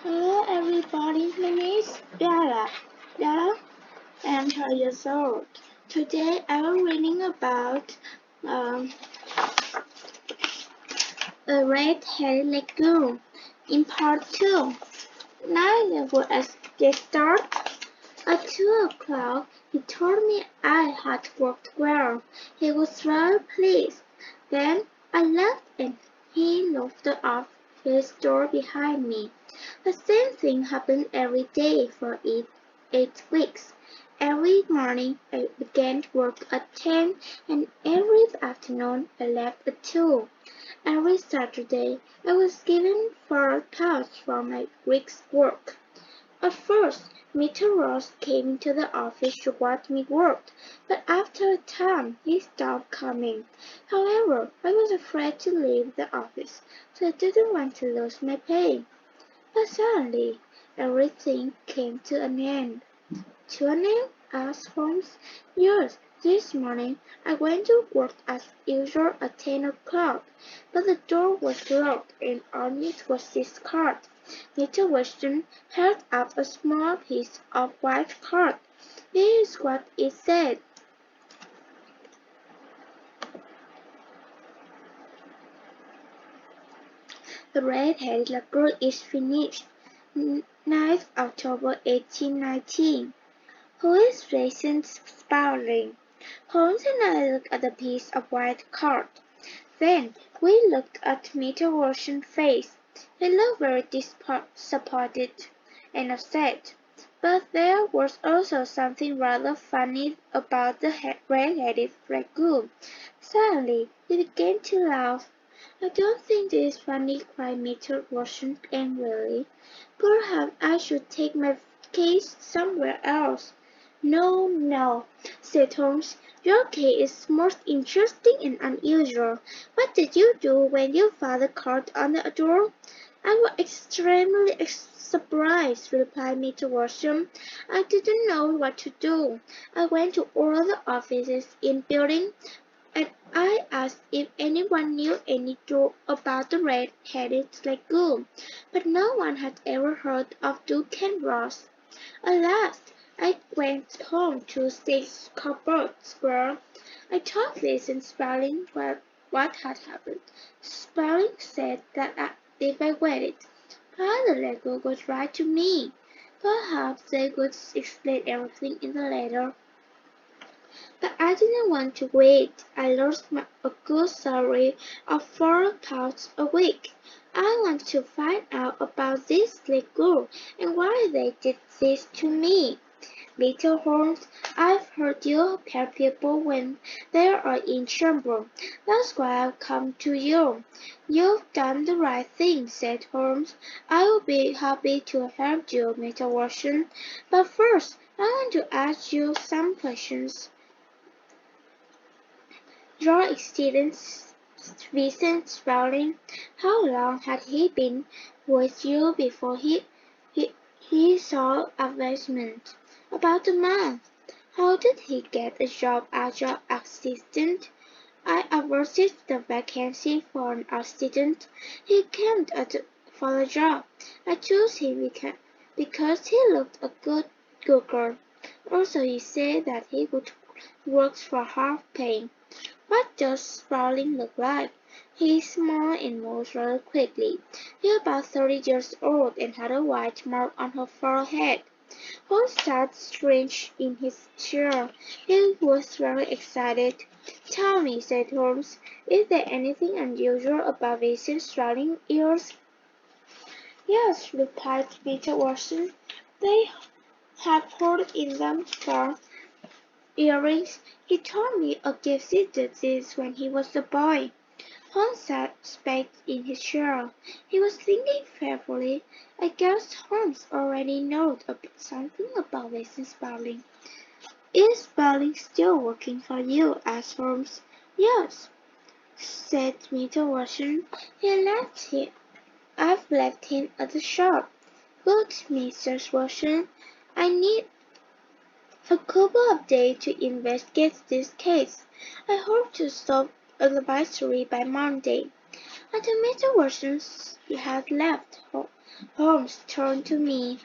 Hello everybody, my name is Bella. Bella, I am 12 years old. Today I am reading about um, a red-headed legume in part 2. Now as the start. At 2 o'clock he told me I had worked well. He was very pleased. Then I left and he locked the office door behind me. The same thing happened every day for 8 weeks. Every morning I began work at 10 and every afternoon I left at 2. Every Saturday I was given 4 pounds for my week's work. At first, Mr. Ross came to the office to watch me work, but after a time he stopped coming. However, I was afraid to leave the office, so I didn't want to lose my pay. But suddenly, everything came to an end. To an end? Asked Holmes. Yes, this morning I went to work as usual at 10 o'clock, but the door was locked and on it was this card. Mr. Weston held up a small piece of white card. Here is what it said. The Red-Headed Lagoon is finished. 9th October 1819. Who is Vincent Spaulding? Holmes and I looked at the piece of white card. Then we looked at Mr. Weston's face. He looked very disappointed and upset. But there was also something rather funny about the red-headed lagoon. Suddenly he began to laugh. I don't think this is funny, cried Mr. Weston angrily. Perhaps I should take my case somewhere else. No, no, said Holmes. Your case is most interesting and unusual. What did you do when your father called on the door? I was extremely surprised, replied Mr. Washington. I didn't know what to do. I went to all the offices in the building and I asked if anyone knew anything about the red-headed lagoon, but no one had ever heard of Duke and Ross. At last, I went home to Six Cupboard Square. I told Vincent Spaulding what had happened. Spaulding said that if I waited, Father Lego would write to me. Perhaps they would explain everything in the letter. But I didn't want to wait. I lost a good salary of 4 pounds a week. I want to find out about this lagoon and why they did this to me. Little Holmes, I've heard you help people when they are in trouble. That's why I've come to you. You've done the right thing, said Holmes. I will be happy to help you, Mr. Watson. But first, I want to ask you some questions. Your Excellency Vincent Spaulding, how long had he been with you before he saw advancement? About a month. How did he get a job as your assistant? I advertised the vacancy for an assistant. He came for the job. I chose him because he looked a good cooker. Also, he said that he would work for half pay. What does Spaulding look like? He smiled and moved rather quickly. He was about 30 years old and had a white mark on her forehead. Holmes sat strange in his chair. He was very excited. Tell me, said Holmes, is there anything unusual about Vincent Spaulding's ears? Yes, replied Mr. Watson. They have holes in them for earrings. He told me a gift did this when he was a boy. Holmes sat straight in his chair. He was thinking carefully. I guess Holmes already knows something about Vincent Spaulding. Is Spaulding still working for you? Asked Holmes. Yes, said Mr. Watson. I've left him at the shop. Good, Mr. Watson. I need a couple of days to investigate this case. I hope to solve advisory by Monday. Until Mr. Watson had left, Holmes turned to me.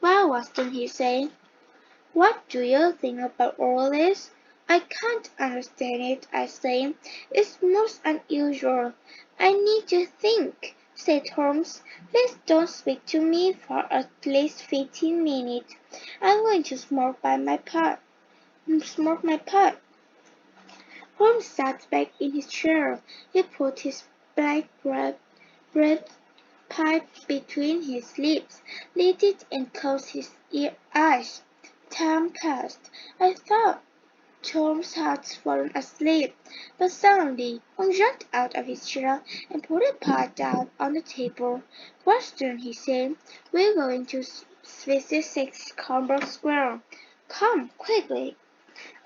"Well, Watson," he said, "what do you think about all this?" "I can't understand it," I said. "It's most unusual." "I need to think," said Holmes. "Please don't speak to me for at least 15 minutes. I'm going to smoke my pipe." Holmes sat back in his chair. He put his black bread pipe between his lips, lit it, and closed his eyes. Time passed. I thought Holmes had fallen asleep, but suddenly Holmes jumped out of his chair and put the pipe down on the table. "Watson," he said, "we're going to visit 6 Comberg Square. Come, quickly."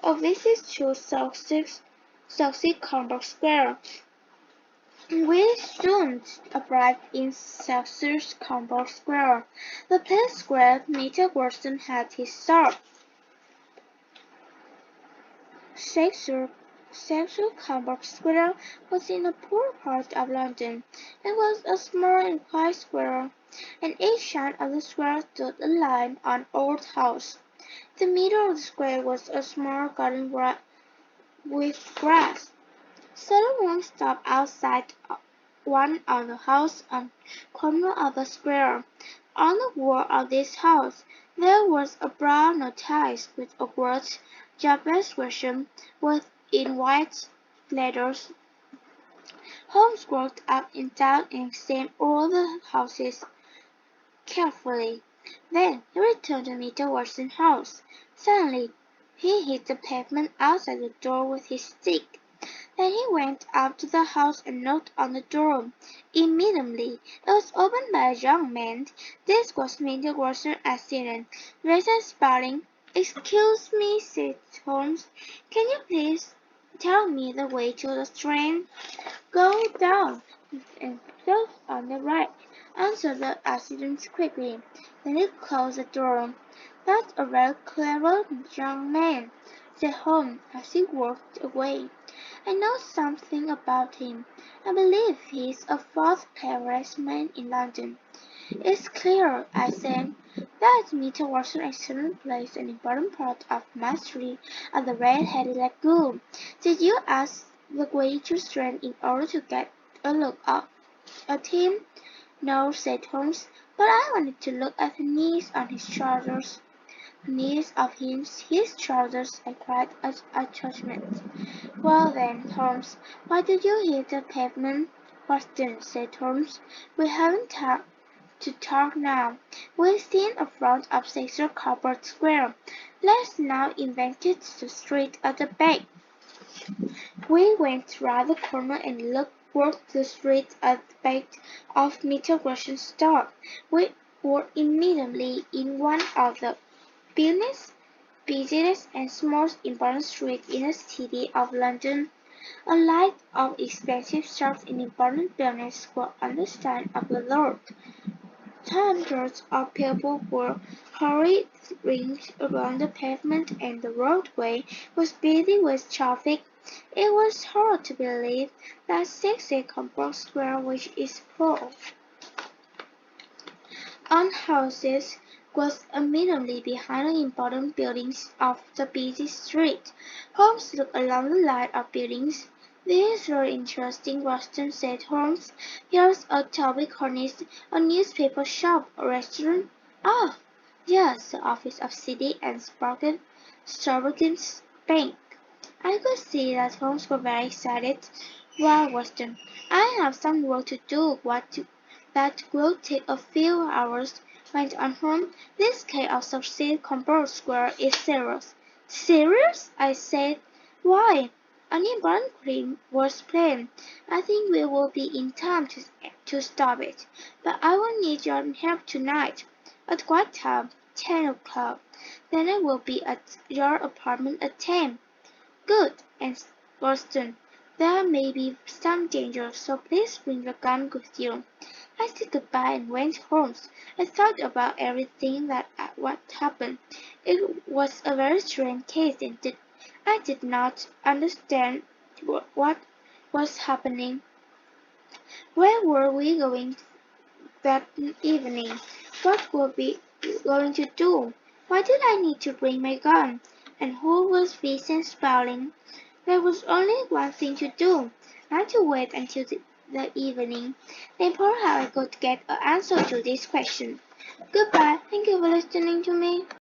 A visit to South Comberg Square. We soon arrived in South Comberg Square, the place where Mr. Watson had his shop. South Comberg Square was in a poor part of London. It was a small and quiet square, and each side of the square stood a line on old house. In the middle of the square was a small garden with grass. Someone stopped outside one of the houses on the corner of the square. On the wall of this house there was a brown notice with a word "Job Description" in white letters. Holmes walked up and down and examined all the houses carefully. Then he returned to Mr. Watson's house. Suddenly he hit the pavement outside the door with his stick. Then he went up to the house and knocked on the door. Immediately it was opened by a young man. This was Mr. Watson's assistant, Mr. Spaulding. "Excuse me," said Holmes. "Can you please tell me the way to the train?" "Go down and close on the right," answered the assistant quickly. Then he closed the door. "That's a very clever young man," said Holmes as he walked away. "I know something about him. I believe he is the 4th cleverest man in London." "It's clear," I said, "that Mr. Watson actually plays an important part of mastery of the red-headed lagoon. Did you ask the way to Strand in order to get a look at him?" "No," said Holmes, "but I wanted to look at the knees on his trousers." "Knees of his trousers!" I cried as astonishment. "Well then, Holmes, why did you hit the pavement?" "Watson," said Holmes, "we haven't time to talk now. We're still in front of 6 Comberg Square. Let's now investigate the street at the back." We went round the corner and walked the street at the back of Mr. Watson's store. We were immediately in one of the busiest and most important streets in the city of London. A line of expensive shops and important buildings were on the side of the road. Hundreds of people were hurrying along the pavement, and the roadway was busy with traffic. It was hard to believe that 60 Comberg Square, which is full on houses, was immediately behind the important buildings of the busy street. Holmes looked along the line of buildings. "This is very interesting, Watson," said Holmes. "Here's a tobacconist, a newspaper shop, a restaurant. Ah, yes, the office of City and Sparkins Bank." I could see that Holmes was very excited. "Well, Watson, I have some work to do. That will take a few hours," went on Holmes. "This case of South Comberg Square is serious." "Serious?" I said. "Why, an important crime was planned. I think we will be in time to stop it. But I will need your help tonight." "At what time?" "10 o'clock. Then I will be at your apartment at 10. "Good. And, Watson, there may be some danger, so please bring your gun with you." I said good-bye and went home. I thought about everything what happened. It was a very strange case, and I did not understand what was happening. Where were we going that evening. What were we going to do? Why did I need to bring my gun? And who was Vincent Spaulding? There was only one thing to do, not to wait until the evening. Then perhaps I could get an answer to this question. Goodbye. Thank you for listening to me.